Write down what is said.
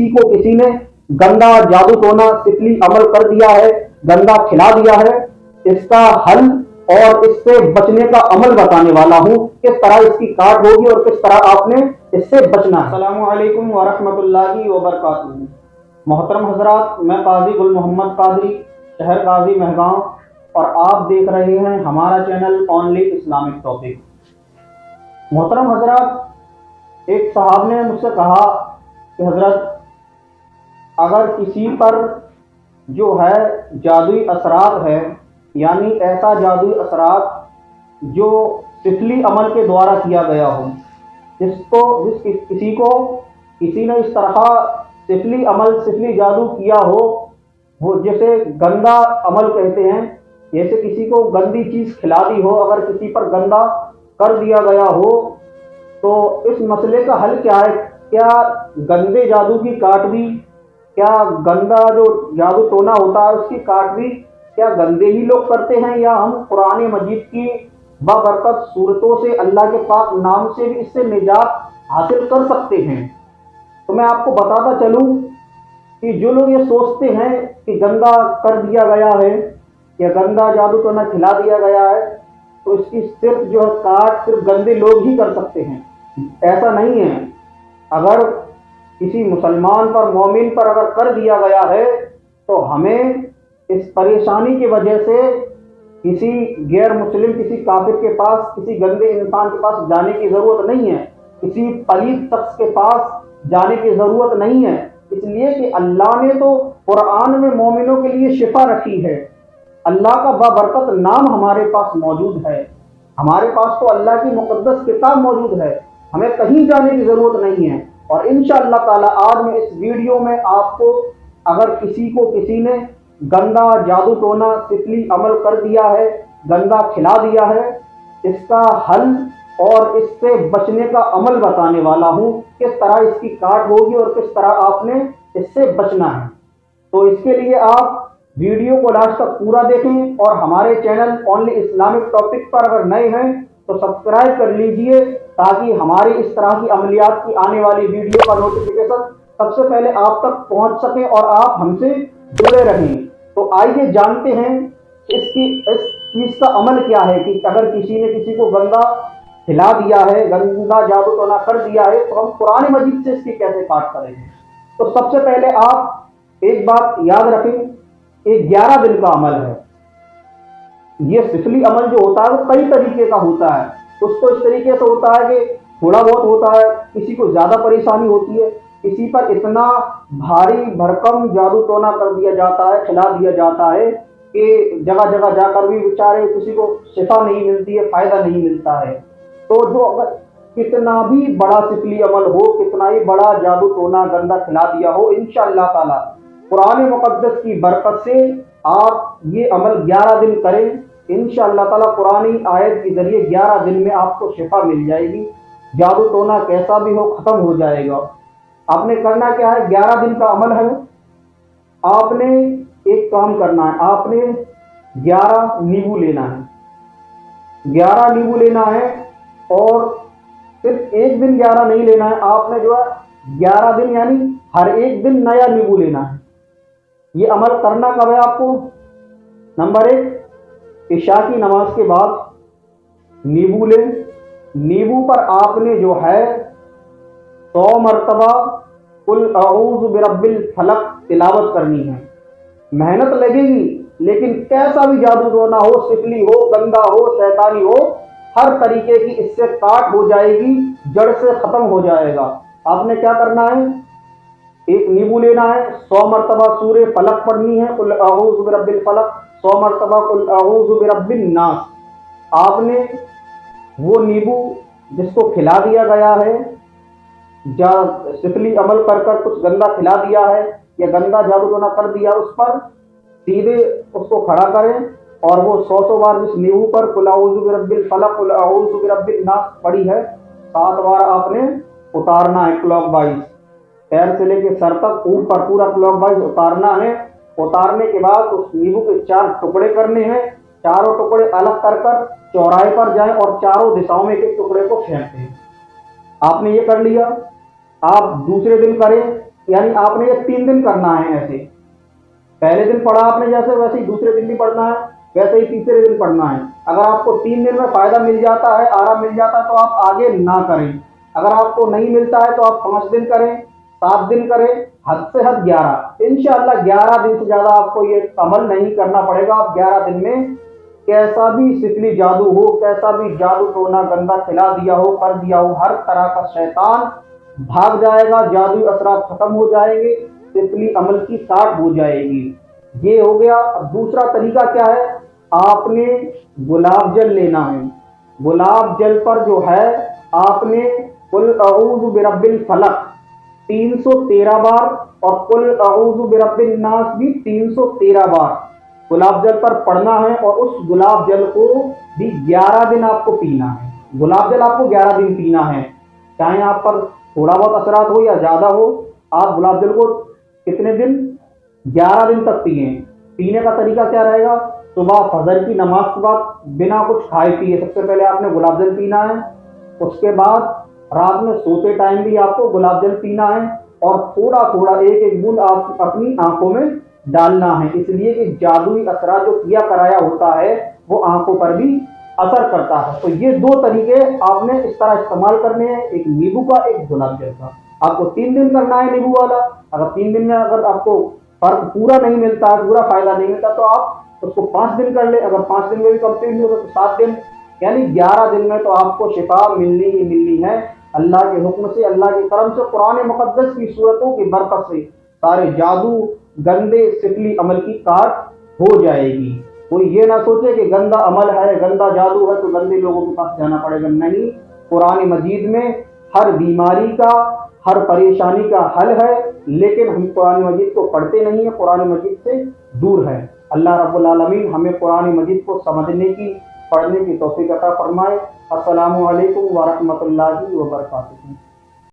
किसी को किसी ने गंदा जादू टोना तितली अमल कर दिया है, गंदा खिला दिया है, इसका हल और इससे बचने का अमल बताने वाला हूँ, किस तरह इसकी काट होगी और किस तरह आपने इससे बचना है। अस्सलामु अलैकुम व रहमतुल्लाहि व बरकातुहू। मोहतरम हजरात, मैं काजी गुल मोहम्मद कादरी, शहर काजी महगांव, और आप देख रहे हैं हमारा चैनल ओनली इस्लामिक टॉपिक। मोहतरम हजरात, एक साहब ने मुझसे कहा कि हजरत, अगर किसी पर जो है जादुई असरात है, यानी ऐसा जादुई असरात जो तितली अमल के द्वारा किया गया हो, किसी को किसी ने इस तरह तितली जादू किया हो, वो जैसे गंदा अमल कहते हैं, जैसे किसी को गंदी चीज़ खिला दी हो, अगर किसी पर गंदा कर दिया गया हो, तो इस मसले का हल क्या है? क्या गंदे जादू की काट भी, क्या गंदा जो जादू टोना होता है उसकी काट भी क्या गंदे ही लोग करते हैं, या हम कुरान मजीद की बाबरकत सूरतों से, अल्लाह के पाक नाम से भी इससे निजात हासिल कर सकते हैं? तो मैं आपको बताता चलूं कि जो लोग ये सोचते हैं कि गंदा कर दिया गया है या गंदा जादू टोना खिला दिया गया है, तो इसकी सिर्फ जो है काट सिर्फ गंदे लोग ही कर सकते हैं। ऐसा नहीं है। अगर किसी मुसलमान पर, मोमिन पर अगर कर दिया गया है, तो हमें इस परेशानी की वजह से किसी गैर मुस्लिम, किसी काफिर के पास, किसी गंदे इंसान के पास जाने की ज़रूरत नहीं है, किसी पलीद शख्स के पास जाने की ज़रूरत नहीं है, इसलिए कि अल्लाह ने तो कुरान में मोमिनों के लिए शिफा रखी है। अल्लाह का बाबरकत नाम हमारे पास मौजूद है, हमारे पास तो अल्लाह की मुक़द्दस किताब मौजूद है, हमें कहीं जाने की ज़रूरत नहीं है। और इंशाअल्लाह ताला आज मैं इस वीडियो में आपको, अगर किसी को किसी ने गंदा जादू टोना तितली अमल कर दिया है, गंदा खिला दिया है, इसका हल और इससे बचने का अमल बताने वाला हूँ, किस तरह इसकी काट होगी और किस तरह आपने इससे बचना है। तो इसके लिए आप वीडियो को लास्ट तक पूरा देखें, और हमारे चैनल ओनली इस्लामिक टॉपिक पर अगर नए हैं तो सब्सक्राइब कर लीजिए, ताकि हमारी इस तरह की अमलियात की आने वाली वीडियो का नोटिफिकेशन सबसे पहले आप तक पहुंच सके और आप हमसे जुड़े रहें। तो आइए जानते हैं इस चीज़ का अमल क्या है कि अगर किसी ने किसी को गंदा खिला दिया है, गंदा जादू टोना कर दिया है, तो हम कुरान मजीद से इसकी कैसे काट करेंगे। तो सबसे पहले आप एक बात याद रखें, ये 11 दिन का अमल है। ये तितली अमल जो होता है वो कई तरीके का होता है। उसको इस तरीके से होता है कि थोड़ा बहुत होता है, किसी को ज़्यादा परेशानी होती है, किसी पर इतना भारी भरकम जादू टोना कर दिया जाता है, खिला दिया जाता है कि जगह जगह जाकर भी बेचारे किसी को शिफा नहीं मिलती है, फ़ायदा नहीं मिलता है। तो जो अगर कितना भी बड़ा तितली अमल हो, कितना ही बड़ा जादू टोना गंदा खिला दिया हो, इंशाअल्लाह ताला कुरान मुक़द्दस की बरकत से आप ये अमल 11 दिन करें, इंशाअल्लाह ताला कुरानी आयत के जरिए 11 दिन में आपको शिफा मिल जाएगी। जादू टोना कैसा भी हो खत्म हो जाएगा। आपने करना क्या है, 11 दिन का अमल है। आपने एक काम करना है, आपने 11 नींबू लेना है, 11 नींबू लेना है, और सिर्फ एक दिन 11 नहीं लेना है, आपने जो है 11 दिन यानी हर एक दिन नया नींबू लेना है। ये अमल करना कब है आपको? नंबर 1, इशा की नमाज के बाद नींबू लें। नींबू पर आपने जो है 100 मरतबा कुल अऊज़ु बिरब्बिल फलक तिलावत करनी है। मेहनत लगेगी, लेकिन कैसा भी जादू टोना हो, तितली हो, गंदा हो, शैतानी हो, हर तरीके की इससे काट हो जाएगी, जड़ से खत्म हो जाएगा। आपने क्या करना है, एक नींबू लेना है, 100 मरतबा सूरे फलक पढ़नी है, कुल अऊज़ु बिरब्बिल फलक, 100 मरतबा कुल अऊज़ु बिरब्बिन नास। आपने वो नींबू जिसको खिला दिया गया है, तितली अमल कर कर कुछ गंदा खिला दिया है या गंदा जादू टोना कर दिया, उस पर सीधे उसको खड़ा करें, और वो 100 बार जिस नींबू पर कुल अऊज़ु बिरब्बिल फलक, कुल अऊज़ु बिरब्बिन नास पड़ी है, 7 बार आपने उतारना है क्लॉकवाइज, पैर से लेके सर तक ऊपर पूरा क्लॉकवाइज उतारना है। उतारने के बाद उस नींबू के 4 टुकड़े करने हैं, चारों टुकड़े अलग कर कर चौराहे पर जाएं और चारों दिशाओं में एक टुकड़े को फेंक दें। आपने ये कर लिया। आप दूसरे दिन करें यानी आपने ये 3 दिन करना है। ऐसे पहले दिन पढ़ा आपने जैसे, वैसे ही दूसरे दिन भी पढ़ना है, वैसे ही तीसरे दिन पढ़ना है। अगर आपको 3 दिन में फायदा मिल जाता है, आराम मिल जाता है, तो आप आगे ना करें। अगर आपको नहीं मिलता है तो आप 5 दिन करें, 7 दिन करें, हद से हद 11। इंशाअल्लाह 11 दिन से ज्यादा आपको ये अमल नहीं करना पड़ेगा। आप 11 दिन में कैसा भी सिफली जादू हो, कैसा भी जादू टोना गंदा खिला दिया हो, कर दिया हो, हर तरह का शैतान भाग जाएगा, जादू असरात खत्म हो जाएंगे, सिफली अमल की साठ हो जाएगी। ये हो गया। अब दूसरा तरीका क्या है, आपने गुलाब जल लेना है। गुलाब जल पर जो है आपने कुल अऊज़ु बिरब्बिल फलक 313 बार और कुल अऊज़ु बिरब्बिन नास भी 313 बार गुलाब जल पर पढ़ना है। और उस गुलाब जल को भी 11 दिन आपको पीना है। गुलाब जल आपको 11 दिन पीना है, चाहे आप पर थोड़ा बहुत असरात हो या ज्यादा हो। आप गुलाब जल को कितने दिन, 11 दिन तक पिए। पीने का तरीका क्या रहेगा, सुबह फजर की नमाज के बाद बिना कुछ खाए पिए सबसे पहले आपने गुलाब जल पीना है। उसके बाद रात में सोते टाइम भी आपको गुलाब जल पीना है और थोड़ा थोड़ा एक एक बूंद आप अपनी आंखों में डालना है, इसलिए कि जादुई असरा जो किया कराया होता है वो आंखों पर भी असर करता है। तो ये 2 तरीके आपने इस तरह इस्तेमाल करने हैं, एक नींबू का, एक गुलाब जल का। आपको 3 दिन करना है नींबू वाला। अगर 3 दिन में अगर आपको फर्क पूरा नहीं मिलता है, पूरा फायदा नहीं मिलता, तो आप उसको 5 दिन कर ले। अगर 5 दिन में भी कंप्लीट नहीं होगा तो 7 दिन, यानी 11 दिन में तो आपको शिफा मिलनी ही मिलनी है अल्लाह के हुक्म से, अल्लाह के करम से, कुरान मुकद्दस की सूरतों की बरकत से सारे जादू गंदे सिफली अमल की काट हो जाएगी। कोई ये ना सोचे कि गंदा अमल है, गंदा जादू है तो गंदे लोगों के पास जाना पड़ेगा। नहीं, कुरान मजीद में हर बीमारी का, हर परेशानी का हल है, लेकिन हम कुरान मजीद को पढ़ते नहीं है, कुरान मजीद से दूर है। अल्लाह रब्बुल आलमीन हमें कुरान मजीद को समझने की, पढ़ने की तौफीक अता फरमाए। अस्सलामु अलैकुम व रहमतुल्लाहि व बरकातुहू।